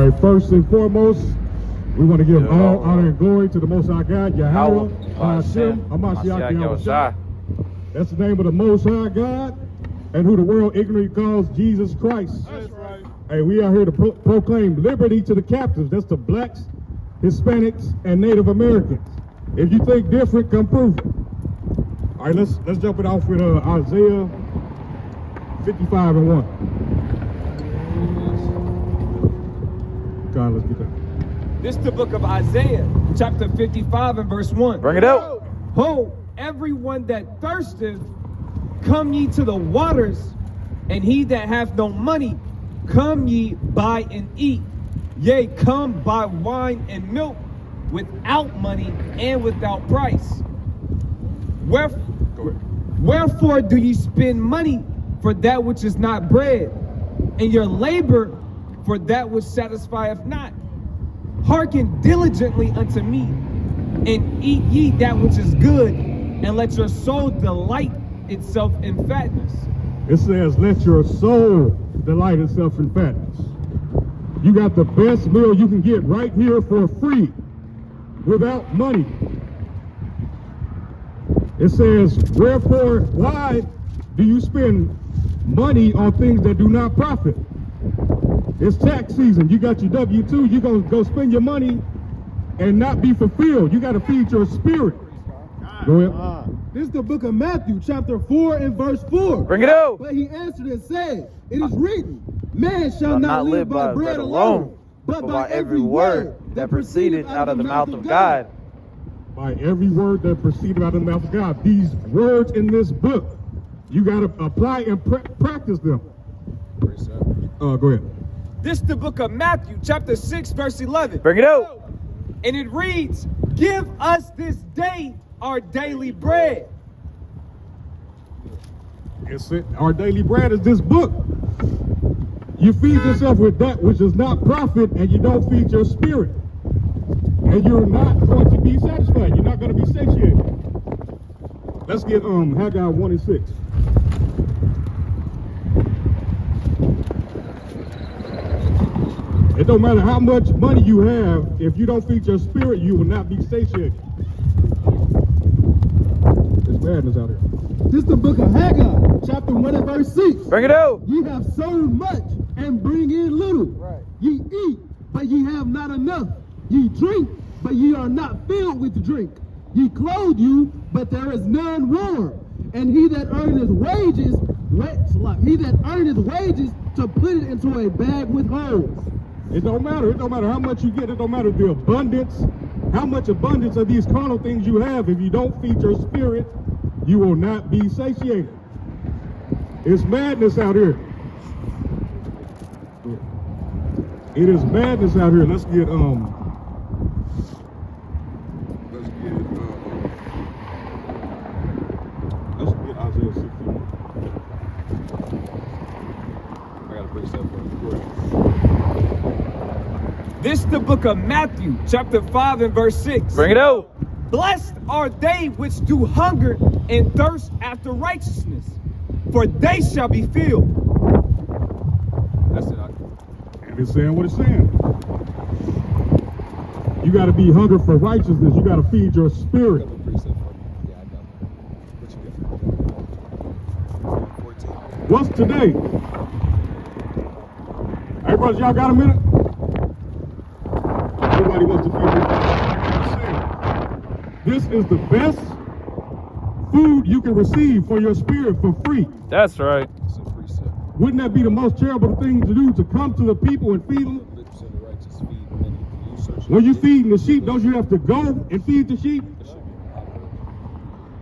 right, first and foremost, we want to give all honor and glory to the Most High God, Yahweh, Hashem, Hamashiach, Yahushua. That's the name of the Most High God, and who the world ignorantly calls Jesus Christ. That's right. Hey, we are here to proclaim liberty to the captives. That's the blacks, Hispanics, and Native Americans. If you think different, come prove it. All right, let's jump it off with Isaiah 55:1. God, let's get that. This is the book of Isaiah, chapter 55 and verse 1. Bring it out. Ho, everyone that thirsteth, come ye to the waters, and he that hath no money, come ye buy and eat. Yea, come buy wine and milk without money and without price. Wherefore do ye spend money for that which is not bread, and your labor for that which satisfieth not? Hearken diligently unto me, and eat ye that which is good, and let your soul delight itself in fatness. It says, let your soul delight itself in fatness. You got the best meal you can get right here for free, without money. It says, wherefore, why do you spend money on things that do not profit? It's tax season. You got your W-2. You're going to go spend your money and not be fulfilled. You got to feed your spirit. Go ahead. This is the book of Matthew, chapter 4 and verse 4. Bring it out. But he answered and said, it is written, man shall not live by bread alone, but by every word that proceeded out of the mouth of God. By every word that proceeded out of the mouth of God. These words in this book, you got to apply and practice them. Go ahead. This is the book of Matthew, chapter 6, verse 11. Bring it out. And it reads, give us this day our daily bread. Our daily bread is this book. You feed yourself with that which does not profit, and you don't feed your spirit. And you're not going to be satisfied. You're not going to be satiated. Let's get Haggai 1 and 6. It don't matter how much money you have, if you don't feed your spirit, you will not be satiated. There's madness out here. This is the book of Haggai, chapter 1 and verse 6. Bring it out. Ye have sown much and bring in little. Right. Ye eat, but ye have not enough. Ye drink, but ye are not filled with drink. Ye clothe you, but there is none warm. And he that earneth wages, to put it into a bag with holes. It don't matter. It don't matter how much you get. It don't matter the abundance, how much abundance of these carnal things you have. If you don't feed your spirit, you will not be satiated. It's madness out here. It is madness out here. Let's get Isaiah 61. I gotta bring stuff up. This is the book of Matthew, chapter 5 and verse 6. Bring it out. Blessed are they which do hunger and thirst after righteousness, for they shall be filled. That's it. And it's saying what it's saying. You got to be hungry for righteousness. You got to feed your spirit. What's today? Hey, brothers, y'all got a minute? Nobody wants to feed this. This is the best food you can receive for your spirit for free. That's right. Wouldn't that be the most charitable thing to do, to come to the people and feed them? When you feeding the sheep, don't you have to go and feed the sheep?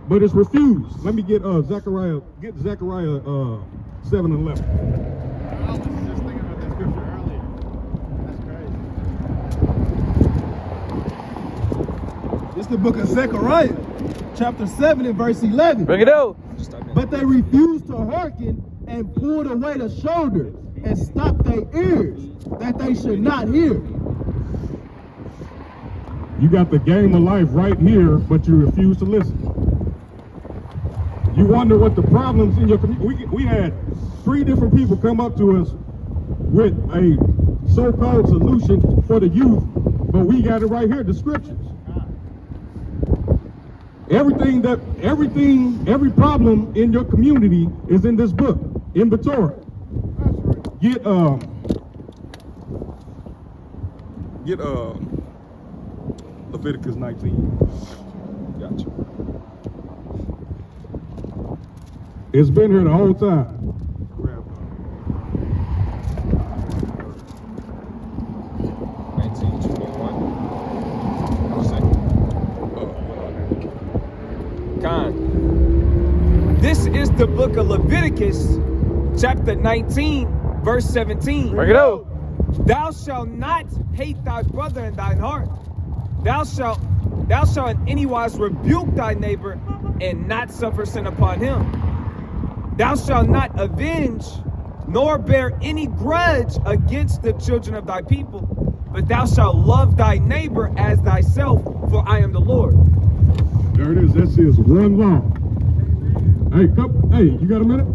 But it's refused. Let me get Zechariah 7 and 11. I was just thinking about that scripture earlier. That's crazy. This is the book of Zechariah, chapter 7 and verse 11. Bring it out. But they refused to hearken and pulled away the shoulders and stopped their ears that they should not hear. You got the game of life right here, but you refuse to listen. You wonder what the problems in your community. We had 3 different people come up to us with a so-called solution for the youth, but we got it right here, the scriptures. Every problem in your community is in this book, in the Torah. Get Leviticus 19. Gotcha. It's been here the whole time. 19:21. This is the book of Leviticus, chapter 19, verse 17. Bring it out. Thou shalt not hate thy brother in thine heart. Thou shalt in any wise rebuke thy neighbor and not suffer sin upon him. Thou shalt not avenge nor bear any grudge against the children of thy people, but thou shalt love thy neighbor as thyself, for I am the Lord. There it is. That says one law. Hey, you got a minute?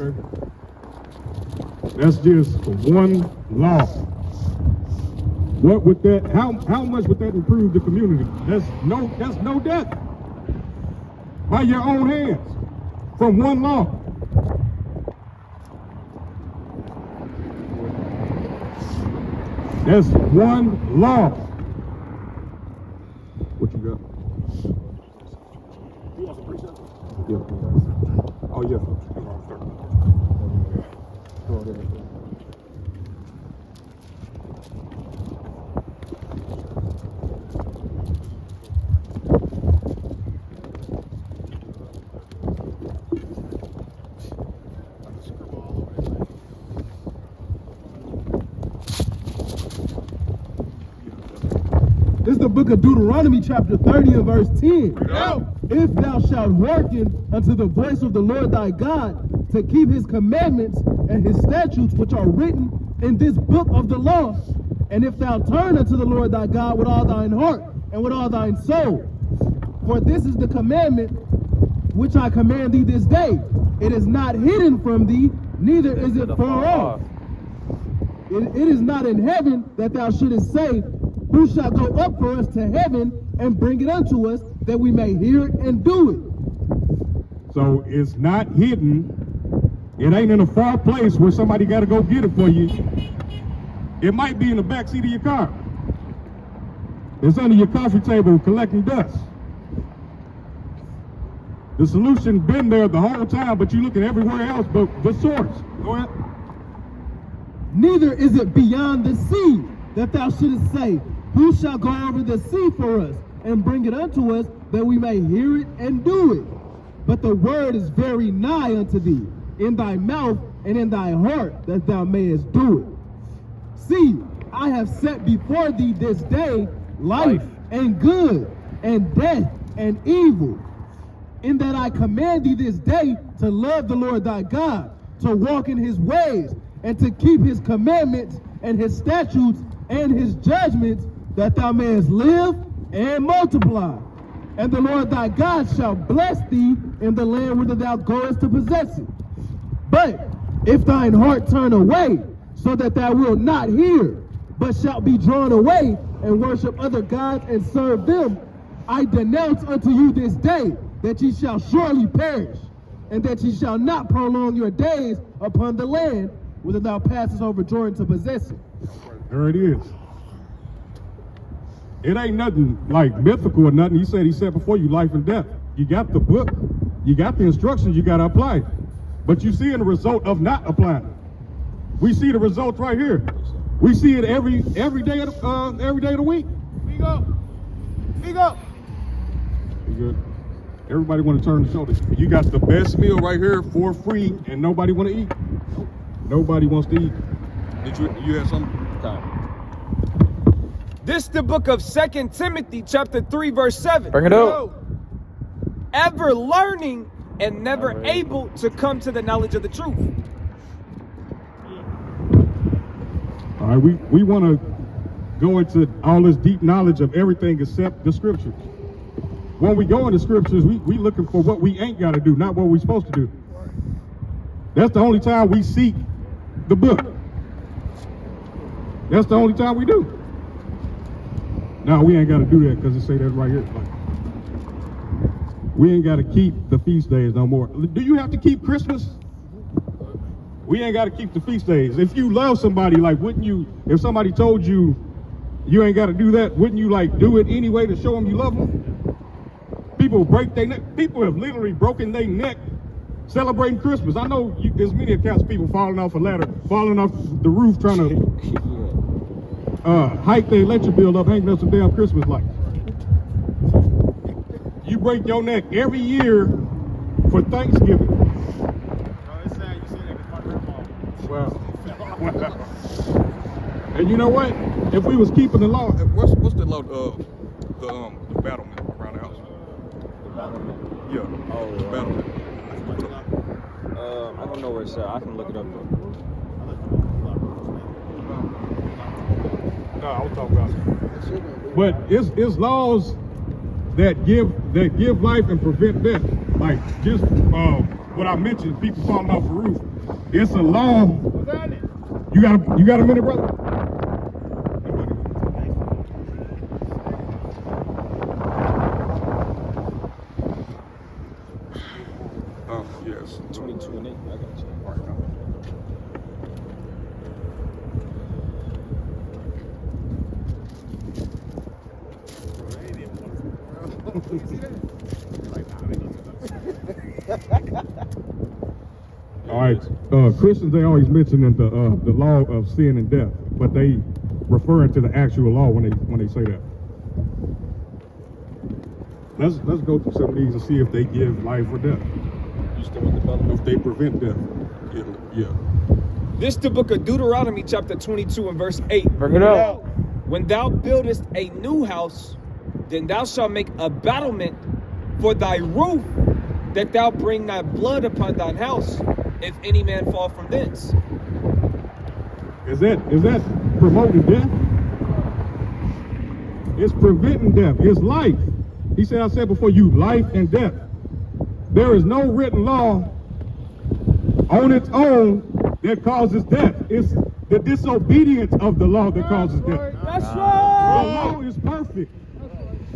Okay. That's just one law. What would that? How much would that improve the community? That's no death. By your own hands, from one law. That's one law. What you got? You want some precepts? Yeah. Oh yeah. This is the book of Deuteronomy, chapter 30 and verse 10. If thou shalt hearken unto the voice of the Lord thy God, to keep his commandments and his statutes which are written in this book of the law, and if thou turn unto the Lord thy God with all thine heart and with all thine soul, for this is the commandment which I command thee this day. It is not hidden from thee, neither is it far off. It is not in heaven that thou shouldest say, who shall go up for us to heaven and bring it unto us, that we may hear it and do it. So it's not hidden. It ain't in a far place where somebody got to go get it for you. It might be in the back seat of your car. It's under your coffee table collecting dust. The solution been there the whole time, but you looking everywhere else but the source. Go ahead. Neither is it beyond the sea that thou shouldest say, who shall go over the sea for us and bring it unto us, that we may hear it and do it? But the word is very nigh unto thee, in thy mouth and in thy heart, that thou mayest do it. See, I have set before thee this day life and good, and death and evil, in that I command thee this day to love the Lord thy God, to walk in his ways, and to keep his commandments and his statutes and his judgments, that thou mayest live and multiply. And the Lord thy God shall bless thee in the land whither thou goest to possess it. But if thine heart turn away, so that thou wilt not hear, but shalt be drawn away and worship other gods and serve them, I denounce unto you this day that ye shall surely perish, and that ye shall not prolong your days upon the land whither thou passest over Jordan to possess it. There it is. It ain't nothing like mythical or nothing. He said before you life and death. You got the book, you got the instructions, you got to apply it. But you see the result of not applying it. We see the results right here. We see it every day of the week. Speak up. Speak up. You good? Everybody want to turn the shoulder. You got the best meal right here for free, and nobody want to eat. Nobody wants to eat. Did you have something? This is the book of 2 Timothy, chapter 3, verse 7. Bring it out. Ever learning and never able to come to the knowledge of the truth. All right, we want to go into all this deep knowledge of everything except the scriptures. When we go into scriptures, we looking for what we ain't got to do, not what we're supposed to do. That's the only time we seek the book. That's the only time we do. No, we ain't got to do that because it say that right here. We ain't got to keep the feast days no more. Do you have to keep Christmas? We ain't got to keep the feast days. If you love somebody, like, wouldn't you, if somebody told you you ain't got to do that, wouldn't you, like, do it anyway to show them you love them? People break their neck. People have literally broken their neck celebrating Christmas. I know there's many accounts of people falling off a ladder, falling off the roof, trying to hike their electric bill up, hanging up some damn Christmas lights. You break your neck every year for Thanksgiving. Oh, it's sad you say that because my grandma. Well, and you know what? If we was keeping the law, what's the law? The battlement around the house. The battlement? Yeah. Oh, the battlement. I don't know where it's at. I can look it up though. No, I was talking about it. But it's laws that give life and prevent death. Like just what I mentioned, people falling off the roof. It's a law. What's that? You got a minute, brother? Oh yes, 22 and 8. I got you. All right, Christians, they always mention in the law of sin and death, but they referring to the actual law when they say that. Let's go through some of these and see if they give life or death. You still with the battlement? If they prevent death, yeah. This the book of Deuteronomy chapter 22 and verse 8. Bring it out. When thou buildest a new house, then thou shalt make a battlement for thy roof, that thou bring thy blood upon thine house, if any man fall from thence. Is that promoting death? It's preventing death. It's life. He said, I said before you, life and death. There is no written law on its own that causes death. It's the disobedience of the law that causes death. That's The right. law is perfect.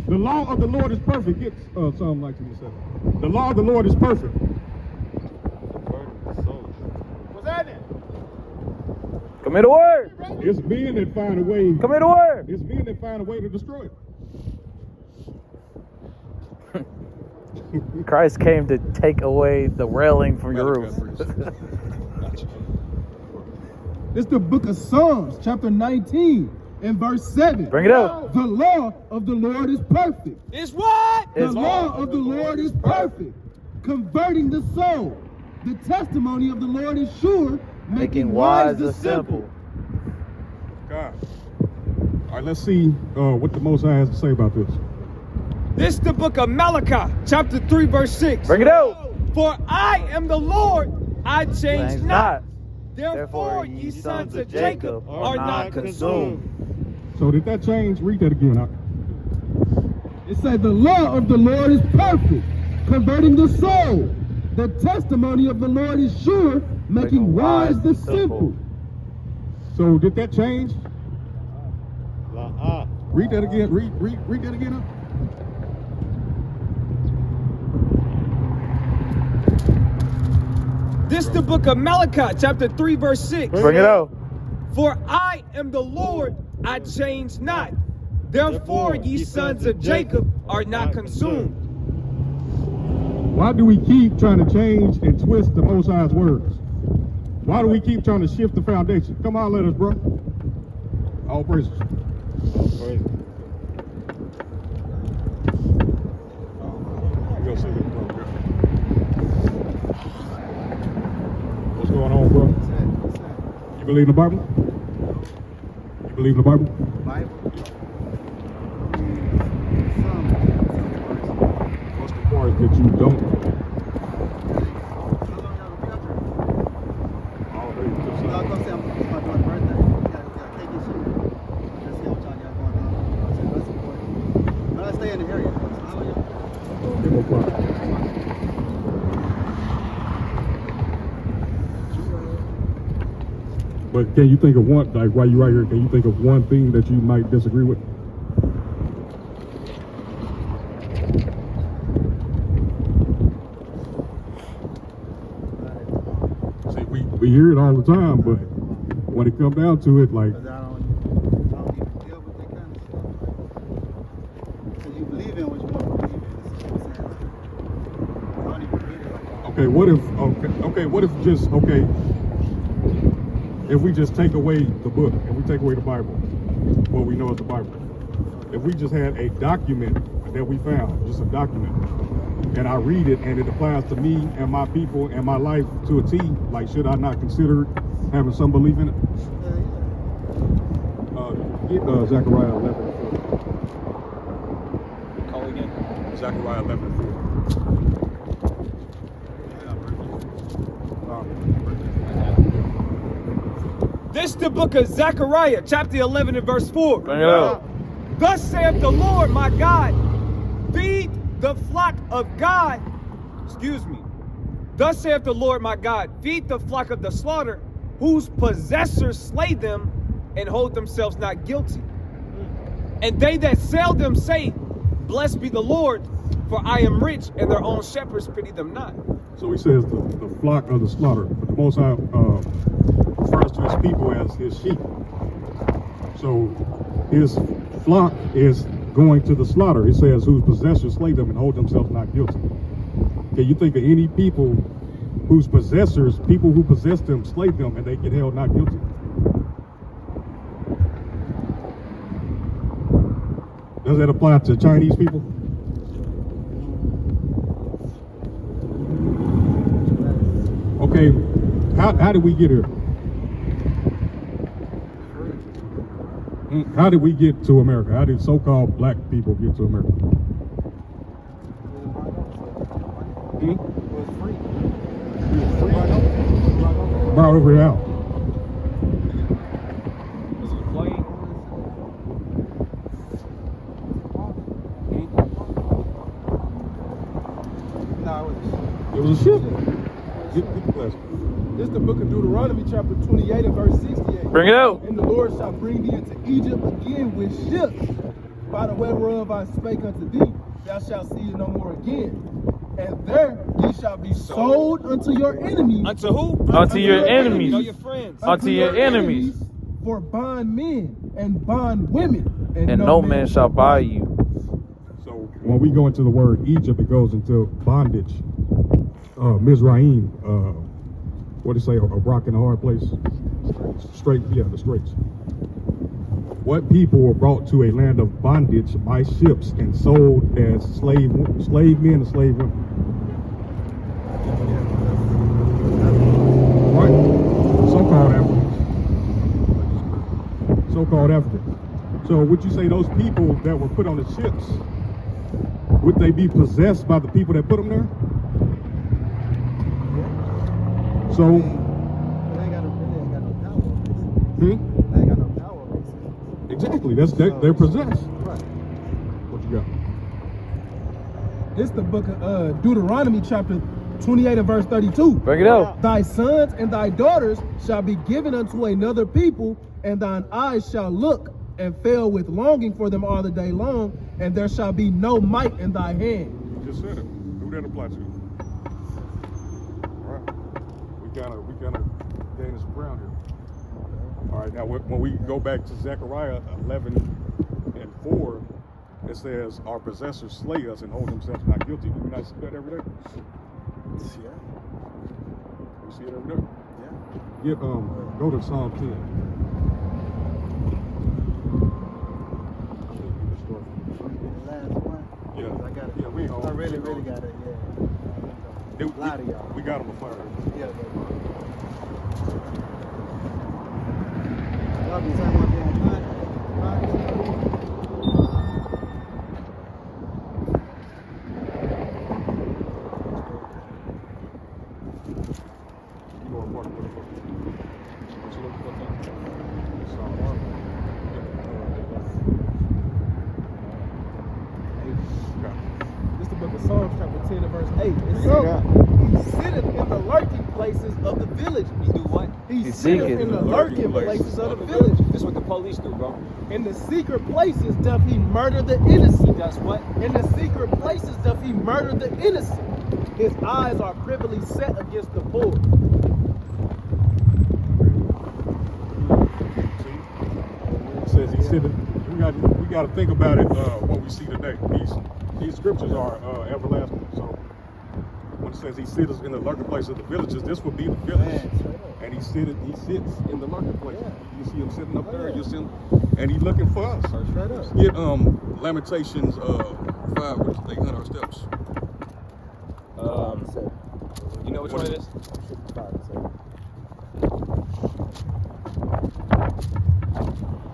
The law of the Lord is perfect. Get Psalm 19:7. The law of the Lord is perfect. What's that? Come here to work. It's men that find a way. Come here to work. It's men that find a way to destroy it. Christ came to take away the railing from your roof. It's the book of Psalms, chapter 19, and verse 7. Bring it up. The law of the Lord is perfect. It's what? The law of the Lord is perfect, converting the soul. The testimony of the Lord is sure, making wise the simple. God. All right, let's see what the Most High has to say about this. This the book of Malachi chapter 3 verse 6. Bring it out. For I am the Lord, I change Change not. not. Therefore, ye sons of Jacob are not consumed. So did that change? Read that again. It says the law of the Lord is perfect, converting the soul. The testimony of the Lord is sure, making wise the simple. So did that change? Read that again. Read that again. This the book of Malachi chapter 3 verse 6. Bring it out. For I am the Lord, I change not. Therefore, ye sons of Jacob are not consumed. Why do we keep trying to change and twist the Most High's words? Why do we keep trying to shift the foundation? Come on, let us, bro. All praises. You'll see this, bro. What's going on, bro? You believe in the Bible? You believe in the Bible? What's the part that you don't? All day till Sunday. Okay, no problem. But can you think of one, like while you're right here, can you think of one thing that you might disagree with? See, we hear it all the time, but when it comes down to it, like, Because I don't even deal with that kind of stuff. So you believe in what you want to believe in. That's what I'm saying. I don't even read it like that. okay, what if just, okay, if we just take away the book, and we take away the Bible, what we know is the Bible. If we just had a document that we found, just a document, and I read it and it applies to me and my people and my life to a T, like, should I not consider having some belief in it? Get Zechariah 11. Call again. Zechariah 11. This the book of Zechariah, chapter 11 and verse 4. Bring it out. Thus saith the Lord my God, feed the flock of God. Excuse me. Thus saith the Lord my God, feed the flock of the slaughter, whose possessors slay them and hold themselves not guilty. And they that sell them say, blessed be the Lord, for I am rich, and their own shepherds pity them not. So he says the flock of the slaughter, but the Most High refers to his people as his sheep. So his flock is going to the slaughter. It says, whose possessors slay them and hold themselves not guilty. Can you think of any people whose possessors, people who possess them, slay them, and they get held not guilty? Does that apply to Chinese people? Okay, how did we get here? How did we get to America? How did so-called black people get to America? Brought over here out. Was it a plane? It was a ship. Get the plastic. This is the book of Deuteronomy, chapter 28 and verse 68. Bring it out. And the Lord shall bring thee into Egypt again with ships, by the way whereof I spake unto thee, thou shalt see it no more again. And there ye shall be sold unto your enemies. Unto who? Unto your enemies. Know your friends. Unto your enemies. For bondmen and bondwomen. And no man shall buy you. So when we go into the word Egypt, it goes into bondage. Mizraim, what do you say, a rock in a hard place? Straight, yeah, the straits. What people were brought to a land of bondage by ships and sold as slave men and slave women? Right? So-called Africans. So-called Africans. So would you say those people that were put on the ships, would they be possessed by the people that put them there? So, They ain't got no power. They ain't got no power. exactly, they're possessed. Right. What you got? This is the book of Deuteronomy, chapter 28 and verse 32. Bring it out. Thy sons and thy daughters shall be given unto another people, and thine eyes shall look and fail with longing for them all the day long, and there shall be no might in thy hand. You just said it. Who that apply to? All right. We kind of gaining some ground here. All right. Now, when we go back to Zechariah 11 and 4, it says, "Our possessors slay us and hold themselves not guilty." Do we not see that every day? Yeah. We see it every day. Yeah. Go to Psalm 10. The last one. Yeah. I got it. Yeah, we I really got it. Yeah. A lot of y'all. We got them a fire. Yeah. Y'all be talking about being You know what? What you looking for? This is the book of Psalms, chapter 10 and verse 8. It Yeah. says, He sitteth in in the lurking places of the villages. He do what? He He sitteth seeketh in the lurking places of the villages. This is what the police do, bro. In the secret places doth he murder the innocent. He does what? In the secret places doth he murder the innocent. His eyes are privily set against the poor. It says he said we got to think about it what we see today. These scriptures are everlasting. So when it says he sits in the lurking place of the villages, this would be the village. And he sits in the lurking place. You see him sitting up there, you see him, and he's looking for us. Get Lamentations 5, which they hunt our steps. You know which one it is?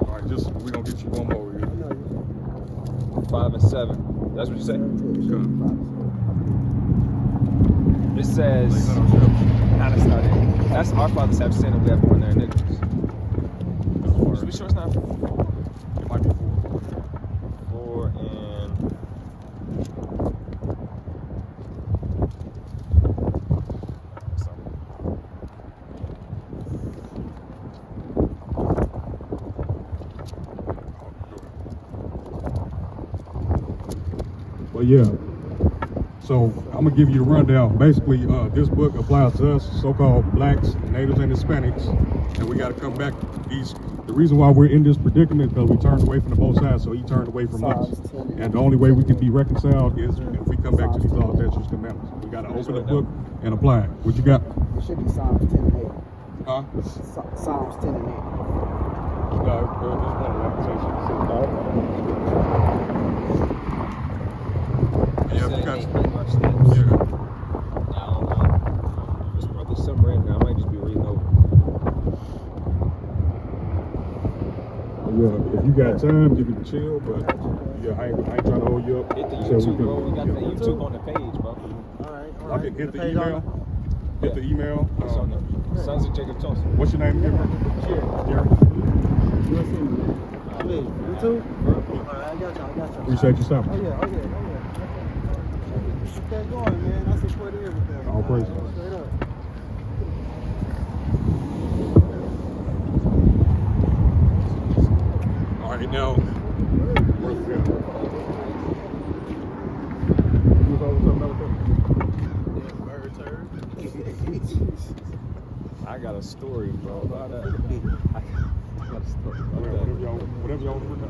All right, we're gonna get you one more here. 5 and 7. That's what you say? It says, They hunt our steps. nah, that's not it. That's our fathers have sinned and we have borne their iniquities. Should we sure it's not It might be 4. 4 and... But yeah, so I'm gonna give you the rundown. Basically, this book applies to us, so-called blacks, natives, and Hispanics, and we got to come back. The reason why we're in this predicament is because we turned away from the both sides, so he turned away from us. And the only way we can be reconciled is if we come back to these laws, statutes, commandments. We got to open the book and apply it. What you got? It should be Psalms 10 and 8. Huh? Psalms 10 and 8. No, there's one Yeah, we got. Yeah. I don't know. There's probably somewhere in there. I might just be reading over. Yeah, if you got time, you can chill, but yeah, I ain't trying to hold you up. Hit the So YouTube, can- bro. We got the yeah. YouTube on the page, bro. I can hit the email. Hit the email. It's on the Sons of Jacob Tulsa. What's your name again? Jerry. YouTube? Alright, I got y'all. Appreciate you stopping. Oh yeah. Keep that going, man. I support everything. All praise. Straight up. All right, now. I got a story, bro, about that. I got a story about that. Whatever y'all want to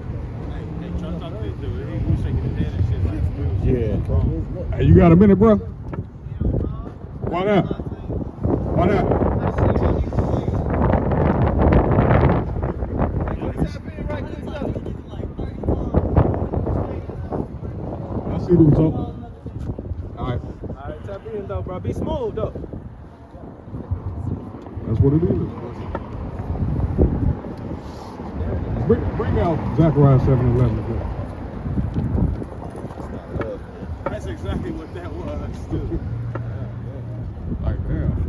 Yeah. Hey, you got a minute, bro? Why not? Why not? I see who's up. All right. Alright, tap in though, bro. Be smooth though. That's what it is. Bring out Zechariah 7:11 again. That's exactly what that was, too. Like, damn.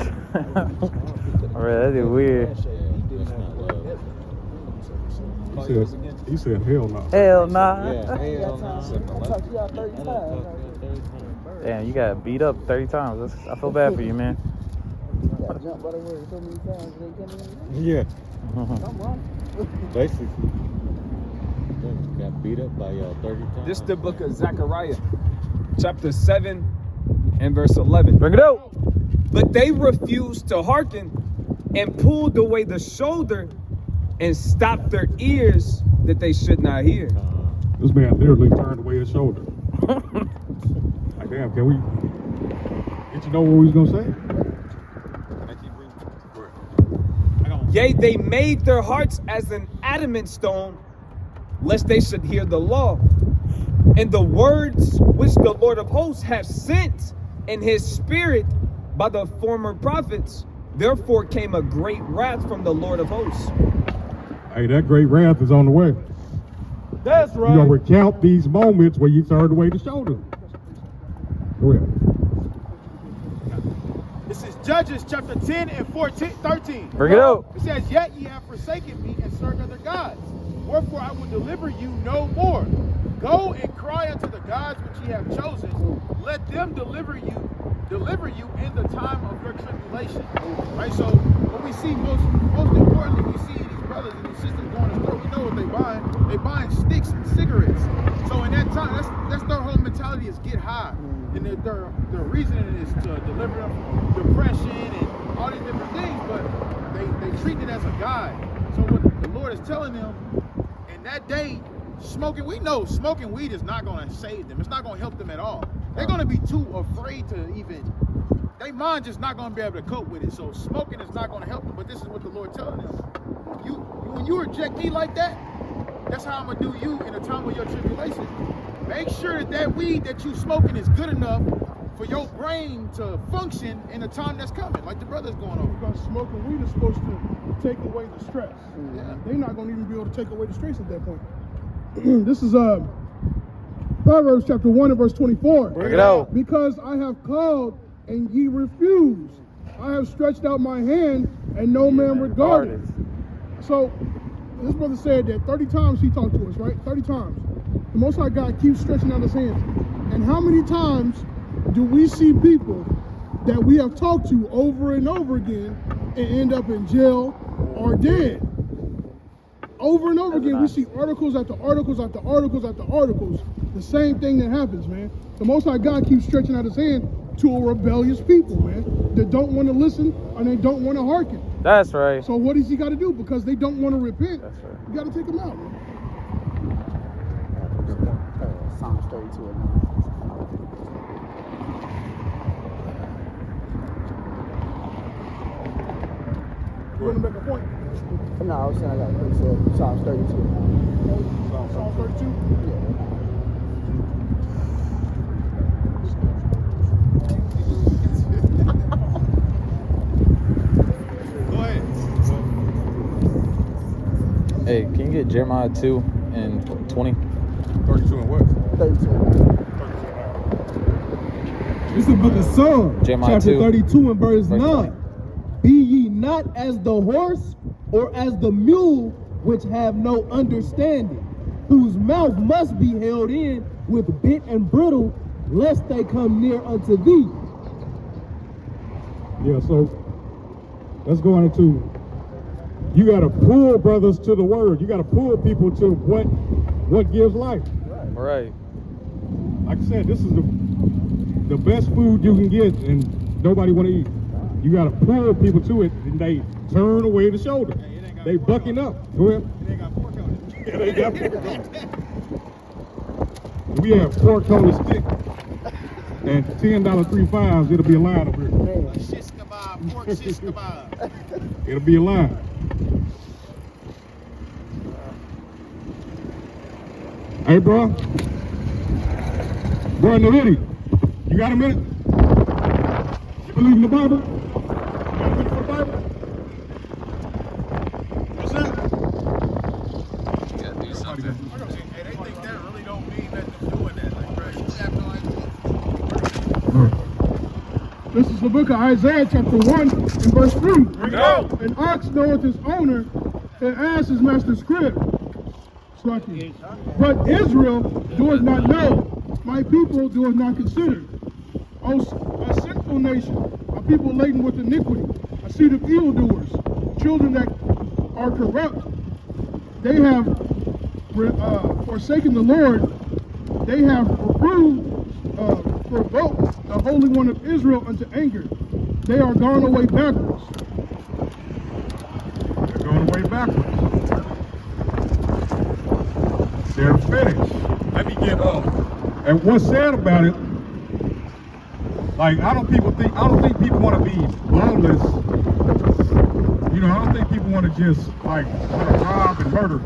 Alright, that is weird. He said, hell no. Hell nah. I talked to y'all 30 times. Damn, you got beat up 30 times. I feel bad for you, man. You got jumped by the word so many times. They can't even. Yeah, I'm wrong. basically. Got beat up by y'all 30 times. This is the book of Zechariah, chapter 7 and verse 11. Bring it out. But they refused to hearken and pulled away the shoulder and stopped their ears that they should not hear. This man literally turned away his shoulder. Like, damn, can we? Did you know what we was gonna say? Yea, they made their hearts as an adamant stone, lest they should hear the law. And the words which the Lord of hosts hath sent in his spirit by the former prophets, therefore came a great wrath from the Lord of hosts. Hey, that great wrath is on the way. That's You're gonna recount these moments where you turned away the shoulder. Go ahead. This is Judges chapter 10 and 13. Bring it out. It says, Yet ye have forsaken me and served other gods. Wherefore I will deliver you no more. Go and cry unto the gods which ye have chosen. Let them deliver you deliver you in the time of your tribulation. Right? So what we see most importantly, we see these brothers and these sisters going to the store. We know what they buying. They buying sticks and cigarettes. So in that time, that's their whole mentality is get high. And their reasoning is to deliver them from depression and all these different things, but they treat it as a guide. So what the Lord is telling them, in that day, smoking weed is not going to save them. It's not going to help them at all. They're going to be too afraid to even, their mind just not going to be able to cope with it. So smoking is not going to help them, but this is what the Lord telling them. When you reject me like that, that's how I'm going to do you in the time of your tribulation. Make sure that weed that you smoking is good enough for your brain to function in the time that's coming, like the brother's going on. Because smoking weed is supposed to take away the stress. Yeah. They're not going to even be able to take away the stress at that point. This is Proverbs chapter 1 and verse 24. Bring it out. Because I have called and ye refuse. I have stretched out my hand and no man regarded. So this brother said that 30 times he talked to us, right? 30 times. The Most High God keeps stretching out his hands. And how many times do we see people that we have talked to over and over again and end up in jail or dead? Over and over again, we see articles after articles after articles after articles. The same thing that happens, man. The Most High God keeps stretching out his hand to a rebellious people, man, that don't want to listen and they don't want to hearken. That's right. So what does he got to do? Because they don't want to repent. That's right. You got to take them out, man. Psalms 32 and 9. You want to make a point? No, I was saying I got a said Psalms 32 and 9. Psalm 32? Go ahead. Hey, can you get Jeremiah 2 and 20? 32 and what? 32 and 9. This is the book of Psalms, Jeremiah chapter 2, 32 and verse verse 9. Be ye not as the horse or as the mule which have no understanding, whose mouth must be held in with bit and bridle, lest they come near unto thee. Yeah, so let's go into, you got to pull brothers to the word. You got to pull people to what gives life. Right. Like I said, this is the best food you can get and nobody want to eat. You got to pull people to it and they turn away the shoulder. They bucking up. Go ahead. It ain't got pork on it. Yeah, they got pork on it. We have pork on the stick and $10 3.5s. It'll be a line up here. Shish kebab, pork shish kebab. It'll be a line. Hey, bro. Bro in the hoodie. You got a minute? You believe in the Bible? You got a minute for the Bible? What's that? You gotta do something. Hey, they think that really don't mean that they're doing that. Like, bro, you have no idea. This is the book of Isaiah, chapter 1, and verse 3. Bring it out. An ox knoweth his owner, and ass his master's crib. But Israel doeth not know, my people doeth not consider. O a sinful nation, a people laden with iniquity, a seed of evildoers, children that are corrupt. They have forsaken the Lord. They have provoked the Holy One of Israel unto anger. They are gone away backwards. They're going away backwards. They're finished. Let me get up. And what's sad about it, like I don't think people want to be lawless. You know, I don't think people want to just like rob and murder.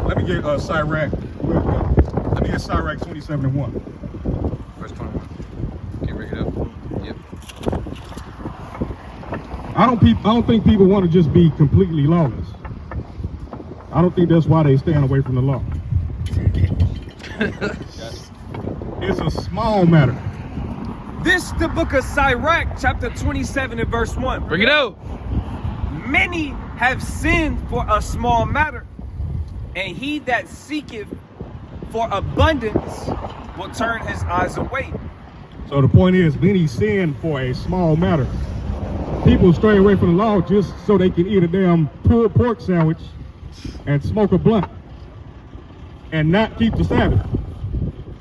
Let me get Sirach. Let me get Sirach 27 and 1. Verse 21. Can you bring it up? Yep. I don't think people want to just be completely lawless. I don't think that's why they stand away from the law. It's a small matter. This the book of Sirach, chapter 27 and verse 1. Bring it out. Many have sinned for a small matter, and he that seeketh for abundance will turn his eyes away. So the point is, many sin for a small matter. People stray away from the law just so they can eat a damn pulled pork sandwich and smoke a blunt and not keep the Sabbath.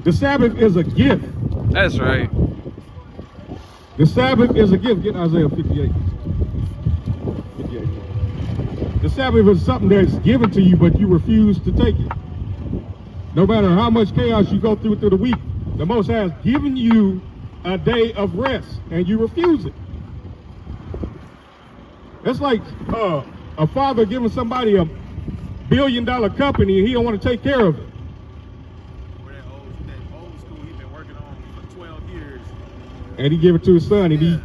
The Sabbath is a gift. That's right. The Sabbath is a gift. Get Isaiah 58. 58. The Sabbath is something that's given to you, but you refuse to take it. No matter how much chaos you go through the week, the Most High has given you a day of rest, and you refuse it. It's like a father giving somebody a $1 billion company, and he don't want to take care of it. That old school he's been working on for 12 years. And he give it to his son, and he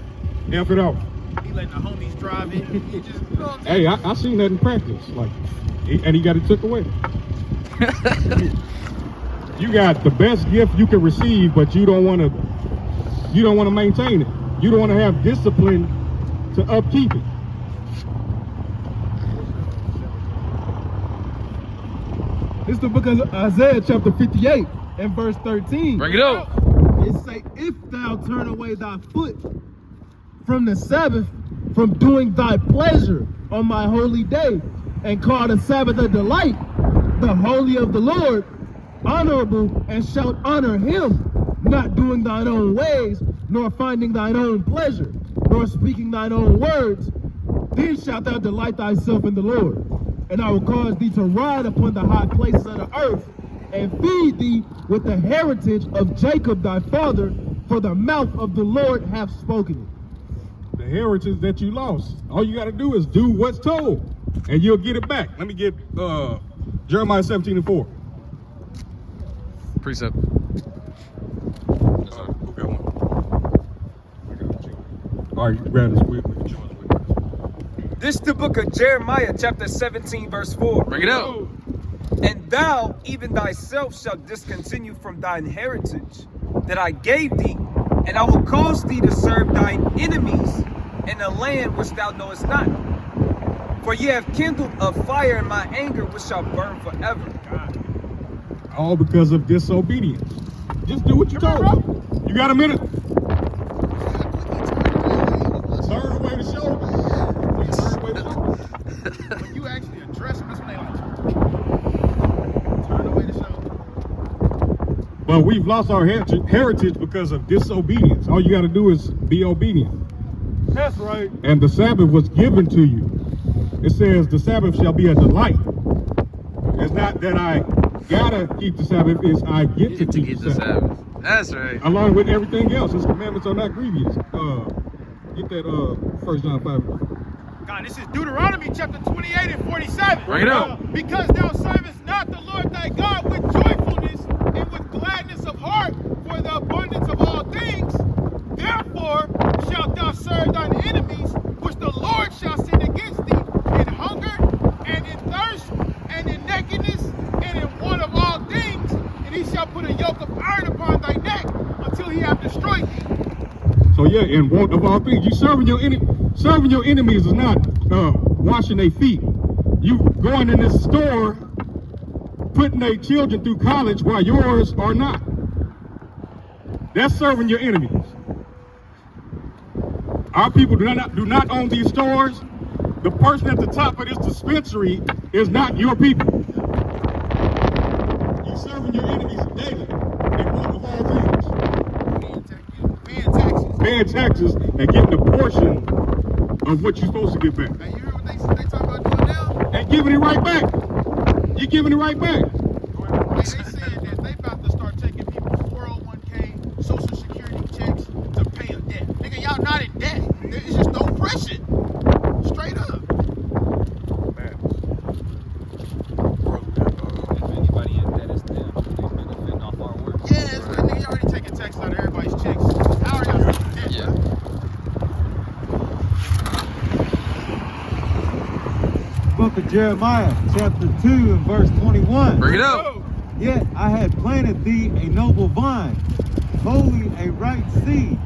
F it out. He letting the homies drive it. He just, you know what I'm Hey, saying? I seen that in practice, like, and he got it took away. You got the best gift you can receive, but you don't want to maintain it. You don't want to have discipline to upkeep it. It's the book of Isaiah chapter 58 and verse 13. Bring it up. It say, if thou turn away thy foot from the Sabbath, from doing thy pleasure on my holy day, and call the Sabbath a delight, the holy of the Lord, honorable, and shalt honor him, not doing thine own ways, nor finding thine own pleasure, nor speaking thine own words, then shalt thou delight thyself in the Lord. And I will cause thee to ride upon the high places of the earth, and feed thee with the heritage of Jacob thy father, for the mouth of the Lord hath spoken it. The heritage that you lost. All you got to do is do what's told, and you'll get it back. Let me get Jeremiah 17:4. Precept. Who got one? All right, you grab this quick. This is the book of Jeremiah, chapter 17, verse 4. Bring it up. And thou, even thyself, shalt discontinue from thine heritage that I gave thee, and I will cause thee to serve thine enemies in a land which thou knowest not. For ye have kindled a fire in my anger, which shall burn forever. All because of disobedience. Just do what you're told. You got a minute? Turn away the shoulder. Turn away the shoulder. When you actually address them, that's when they like, turn away the shoulder. But we've lost our heritage because of disobedience. All you got to do is be obedient. That's right. And the Sabbath was given to you. It says the Sabbath shall be a delight. It's not that I gotta keep the Sabbath, it's I get to keep the Sabbath. That's right. Along with everything else, his commandments are not grievous. Get that 1 John 5. God, this is Deuteronomy chapter 28 and 47. Bring it up. Because thou servest not the Lord thy God with joyfulness and with gladness of heart for the abundance of all things, therefore shalt thou serve thine enemies, which the Lord shall send against thee in hunger and in thirst and in nakedness and in want of all things, and he shall put a yoke of iron upon thy neck until he have destroyed thee. So yeah, in want of all things, you serving your enemies is not washing their feet. You going in this store, putting their children through college while yours are not. That's serving your enemies. Our people do not own these stores. The person at the top of this dispensary is not your people. You serving your enemies daily in want of all things. Paying taxes and getting a portion of what you're supposed to get back. Now you hear what they talk about doing now? And giving it right back. You're giving it right back. They said that they about to start taking people's 401k, social security checks to pay a debt. Nigga, y'all not in debt. It's just no oppression. Straight up. Anybody in debt is them. They're benefiting off our work. Yeah, it's like, nigga, y'all already taking taxes out of everybody's checks. How are y'all in debt? Yeah. Book of Jeremiah, chapter 2 and verse 21. Bring it up. Yet I had planted thee a noble vine, holy a right seed.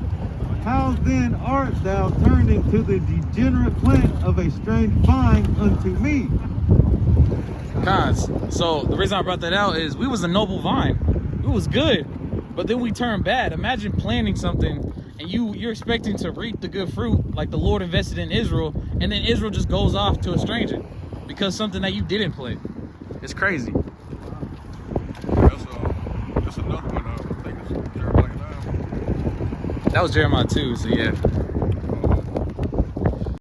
How then art thou turned into the degenerate plant of a strange vine unto me? Cons. So the reason I brought that out is we was a noble vine. It was good. but then we turn bad. Imagine planting something and you're expecting to reap the good fruit like the Lord invested in Israel, and then Israel just goes off to a stranger because something that you didn't plant. It's crazy. That's another one. I think it's Jeremiah 9. That was Jeremiah 2, so yeah.